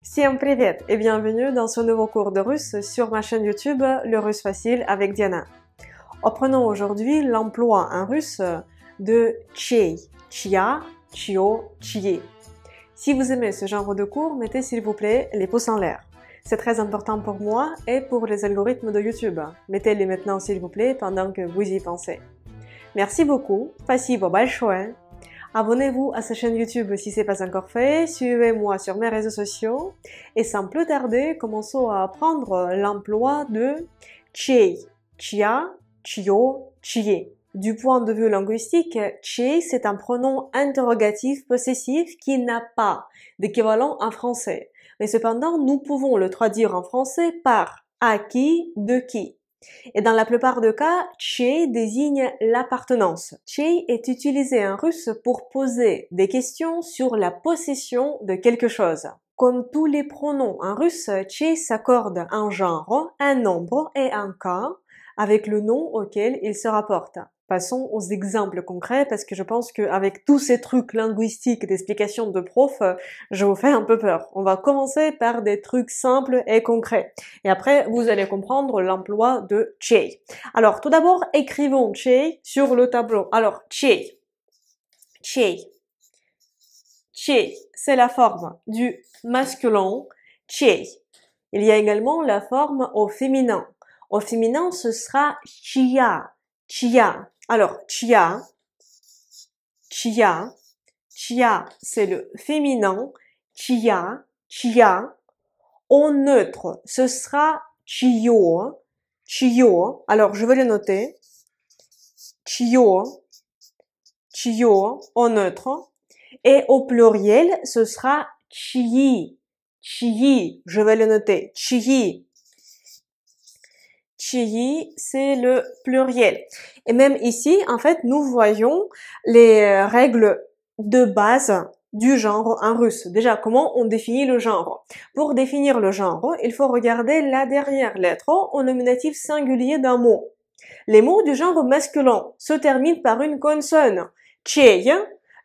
Всем привет et bienvenue dans ce nouveau cours de russe sur ma chaîne YouTube Le Russe Facile avec Diana. Apprenons aujourd'hui l'emploi en russe de чей, чья, чье, чьи. Si vous aimez ce genre de cours, mettez s'il vous plaît les pouces en l'air. C'est très important pour moi et pour les algorithmes de YouTube. Mettez-les maintenant s'il vous plaît pendant que vous y pensez. Merci beaucoup. Спасибо большое. Abonnez-vous à cette chaîne YouTube si ce n'est pas encore fait, suivez-moi sur mes réseaux sociaux et sans plus tarder, commençons à apprendre l'emploi de чей, чья, чье, чьи. Du point de vue linguistique, чей c'est un pronom interrogatif possessif qui n'a pas d'équivalent en français. Mais cependant, nous pouvons le traduire en français par à qui, de qui. Et dans la plupart des cas, чей désigne l'appartenance. Чей est utilisé en russe pour poser des questions sur la possession de quelque chose. Comme tous les pronoms en russe, чей s'accorde un genre, un nombre et un cas avec le nom auquel il se rapporte. Passons aux exemples concrets parce que je pense qu'avec tous ces trucs linguistiques d'explication de prof, je vous fais un peu peur. On va commencer par des trucs simples et concrets. Et après, vous allez comprendre l'emploi de чей. Alors, tout d'abord, écrivons чей sur le tableau. Alors, чей. Чей. Чей, c'est la forme du masculin чей. Il y a également la forme au féminin. Au féminin, ce sera чья. Чья. Alors, чья, чья, чья, c'est le féminin, чья, чья. Au neutre, ce sera чье, чье. Alors, je vais le noter. чье, чье, au neutre. Et au pluriel, ce sera чьи, чьи. Je vais le noter. чьи. Чьи, c'est le pluriel. Et même ici, en fait, nous voyons les règles de base du genre en russe. Déjà, comment on définit le genre? Pour définir le genre, il faut regarder la dernière lettre au nominatif singulier d'un mot. Les mots du genre masculin se terminent par une consonne. чей.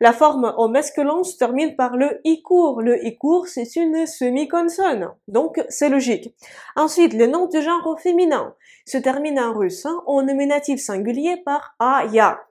La forme au masculin se termine par le i court. Le i court, c'est une semi-consonne. Donc, c'est logique. Ensuite, les noms du genre féminin se terminent en russe au nominatif singulier par a, ya.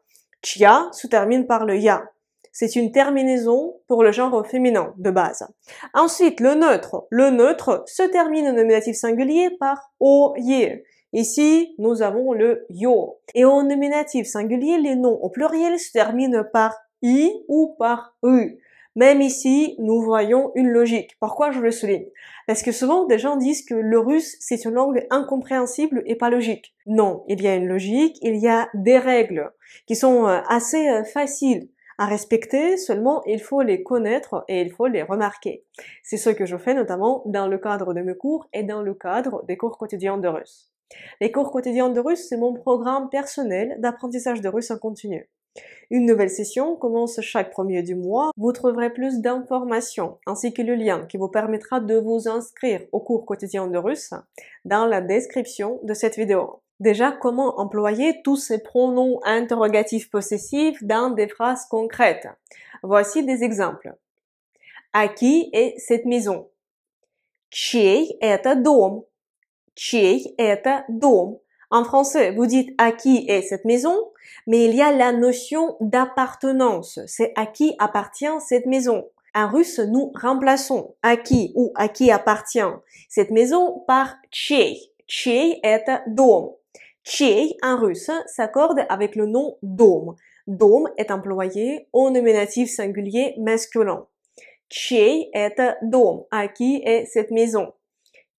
Чья se termine par le ya. C'est une terminaison pour le genre féminin de base. Ensuite, le neutre. Le neutre se termine au nominatif singulier par o, ye. Ici, nous avons le yo. Et au nominatif singulier, les noms au pluriel se terminent par i ou par u. Même ici, nous voyons une logique. Pourquoi je le souligne? Parce que souvent, des gens disent que le russe, c'est une langue incompréhensible et pas logique. Non, il y a une logique, il y a des règles qui sont assez faciles à respecter, seulement il faut les connaître et il faut les remarquer. C'est ce que je fais notamment dans le cadre de mes cours et dans le cadre des cours quotidiens de russe. Les cours quotidiens de russe, c'est mon programme personnel d'apprentissage de russe en continu. Une nouvelle session commence chaque premier du mois. Vous trouverez plus d'informations ainsi que le lien qui vous permettra de vous inscrire au cours quotidien de russe dans la description de cette vidéo. Déjà, comment employer tous ces pronoms interrogatifs possessifs dans des phrases concrètes? Voici des exemples. À qui est cette maison? Чей это дом? Чей это дом? En français, vous dites à qui est cette maison, mais il y a la notion d'appartenance. C'est à qui appartient cette maison. En russe, nous remplaçons à qui ou à qui appartient cette maison par чей. Чей это дом. Чей en russe s'accorde avec le nom дом. Дом est employé au nominatif singulier masculin. Чей это дом. À qui est cette maison?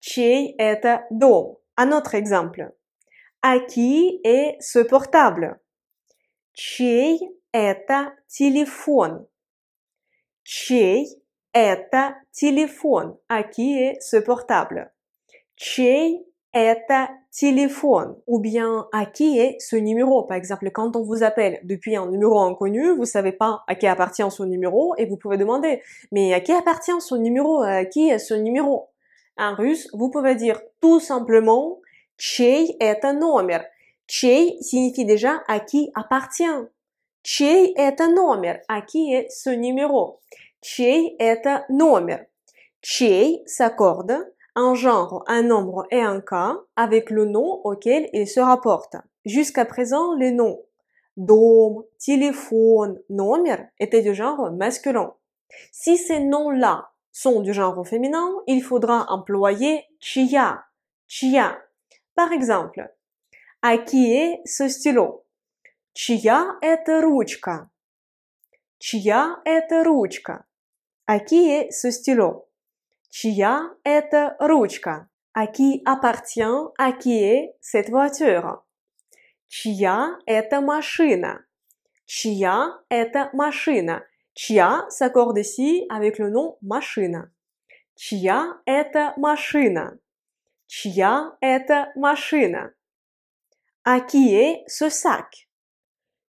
Чей это дом. Un autre exemple. À qui est ce portable? Чей это телефон? Чей это телефон? À qui est ce portable? Чей это телефон? Ou bien, à qui est ce numéro? Par exemple, quand on vous appelle depuis un numéro inconnu, vous savez pas à qui appartient ce numéro et vous pouvez demander, mais à qui appartient ce numéro? À qui est ce numéro? En russe, vous pouvez dire tout simplement чей это номер. Чей signifie déjà à qui appartient. Чей это номер? À qui est ce numéro? Чей это номер? Чей s'accorde un genre, un nombre et un cas avec le nom auquel il se rapporte. Jusqu'à présent, les noms dom, téléphone, номер étaient du genre masculin. Si ces noms-là sont du genre féminin, il faudra employer чья, чья. Par exemple, à qui est ce stylo? Чья это ручка? Чья это ручка? À qui est ce stylo? Чья это ручка? À qui appartient, à qui est cette voiture? Чья это машина? Чья это машина? Чья s'accorde ici avec le nom машина. Чья это машина? Чья это машина? À qui est ce sac?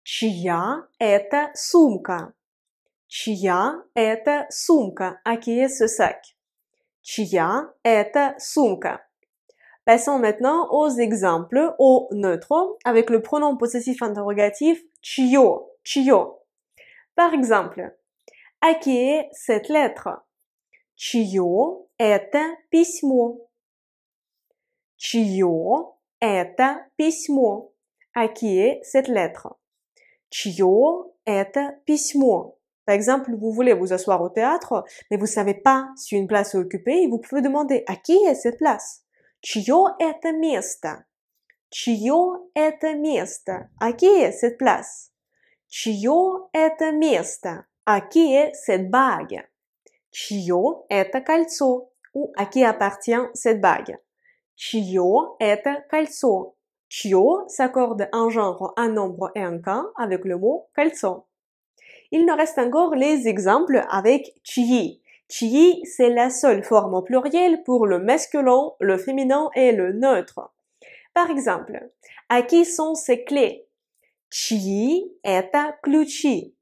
Чья это сумка? Чья это сумка? À qui est ce sac? Чья это сумка? Passons maintenant aux exemples au neutre avec le pronom possessif interrogatif чье, чье. Par exemple, à qui est cette lettre? Чье это письмо? Чье это письмо? À qui est cette lettre? Чье это письмо? Par exemple, vous voulez vous asseoir au théâtre, mais vous savez pas si une place est occupée, vous pouvez demander à qui est cette place? Чье это место? Чье это место? À qui est cette place? Чье это место? À qui est cette bague? Чье это кольцо? Ou à qui appartient cette bague? Чье это кольцо? Чье s'accorde un genre, un nombre et un cas avec le mot кольцо. Il nous reste encore les exemples avec чьи. Чьи, c'est la seule forme au pluriel pour le masculin, le féminin et le neutre. Par exemple, à qui sont ces clés? Чьи это ключи?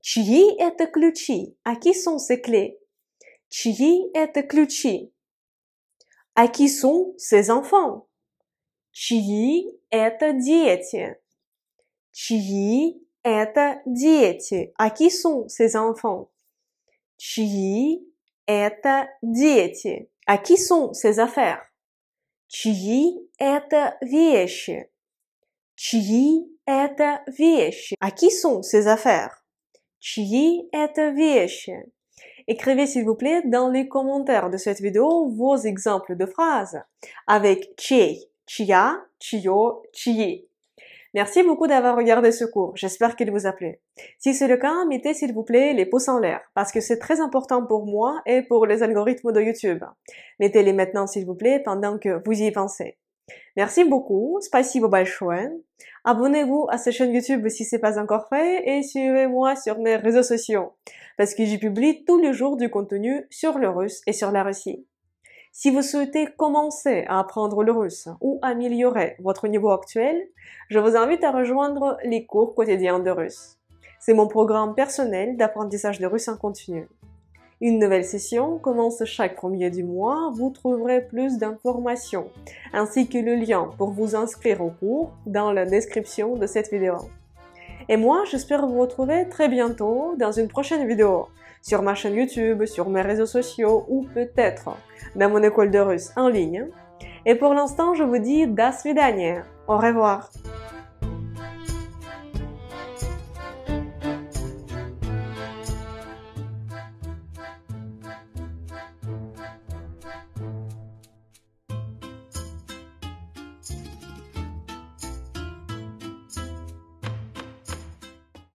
Чьи это ключи? À qui sont ces clés? Чьи это ключи? À qui sont ces enfants? Чьи это дети? Чьи это дети? À qui sont ces enfants? Чьи это дети? À qui sont ces affaires? Чьи это вещи? Чьи это вещи? À qui sont ces affaires? Чьи это вещи? Écrivez s'il vous plaît dans les commentaires de cette vidéo vos exemples de phrases avec чей, чья, чье, чьи. Merci beaucoup d'avoir regardé ce cours, j'espère qu'il vous a plu. Si c'est le cas, mettez s'il vous plaît les pouces en l'air, parce que c'est très important pour moi et pour les algorithmes de YouTube. Mettez-les maintenant s'il vous plaît pendant que vous y pensez. Merci beaucoup, спасибо большое. Abonnez-vous à cette chaîne YouTube si c'est pas encore fait et suivez-moi sur mes réseaux sociaux, parce que j'y publie tous les jours du contenu sur le russe et sur la Russie. Si vous souhaitez commencer à apprendre le russe ou améliorer votre niveau actuel, je vous invite à rejoindre les cours quotidiens de russe. C'est mon programme personnel d'apprentissage de russe en continu. Une nouvelle session commence chaque premier du mois, vous trouverez plus d'informations, ainsi que le lien pour vous inscrire au cours dans la description de cette vidéo. Et moi, j'espère vous retrouver très bientôt dans une prochaine vidéo, sur ma chaîne YouTube, sur mes réseaux sociaux ou peut-être dans mon école de russe en ligne. Et pour l'instant, je vous dis до свидания, au revoir.